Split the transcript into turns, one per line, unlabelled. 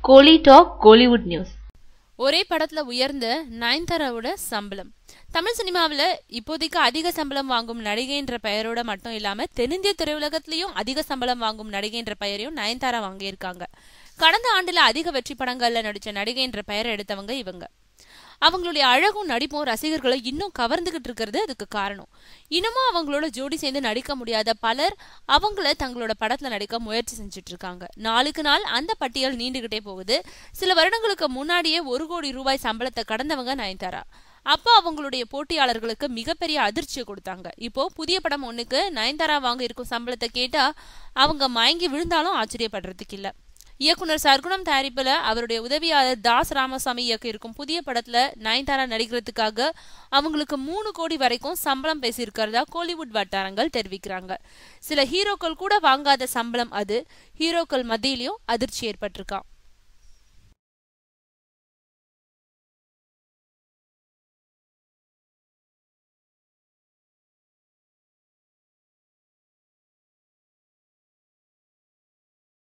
கோலி talk Kollywood news.
ஒரே படத்துல உயர்ந்த நயன்தாராவோட சம்பளம். தமிழ் சினிமாவில இப்போதைக்கு அதிக சம்பளம் வாங்கும் நடிகைன்ற பெயரோட மட்டும் இல்லாம தென்னிந்திய திரையுலகத்திலயும் அதிக சம்பளம் வாங்கும் நடிகைன்ற பெயரையும் நயன்தாரா வாங்கியிருக்காங்க. கடந்த ஆண்டுல அதிக வெற்றி படங்கள்ல நடிச்ச நடிகைன்ற பெயரை எடுத்தவங்க இவங்க. அவங்களுடைய அழகும் நடிப்பும் ரசிகர்களை இன்னும் கவர்ந்துகிட்டு இருக்கிறது அதுக்கு காரணம். இன்னமும் அவங்களோட ஜோடி சேர்ந்து நடிக்க முடியாத பலர் அவங்கள தங்களோட படத்துல நடிக்க முயற்சி செஞ்சுட்டு இருக்காங்க. நாளுக்கு நாள் அந்த பட்டியல் நீண்டுகிட்டே போகுது. சில வருடங்களுக்கு முன்னாடியே 1 கோடி ரூபாய் சம்பளத்தை கடந்தவங்க நயன்தாரா. அப்போ அவங்களுடைய போட்டியாளர்களுக்கு மிகப்பெரிய அதிர்ச்சியை கொடுத்தாங்க. இப்போ புதிய படம் ஒண்ணுக்கு நயன்தாரா வாங்க இருக்கும் சம்பளத்தை கேட்டா அவங்க மயங்கி விழுந்தாலும் ஆச்சரியப்படுறதுக்கு இல்ல. இயக்குனர் சர்க்குணம் தயாரிப்புல அவருடைய உதவியாளர் தாஸ் ராமசாமி இயக்க இருக்கும் புதிய படத்துல நயன்தாரா நடிக்கிறதுக்காக அவங்களுக்கு 3 கோடி வரைக்கும் சம்பளம் பேசியிருக்கிறதா கோலிவுட் வட்டாரங்கள் தெரிவிக்கிறாங்க. சில ஹீரோக்கள் கூட வாங்காத சம்பளம் அது. ஹீரோக்கள் மத்தியிலயும் அதிர்ச்சி ஏற்பட்டிருக்கான்.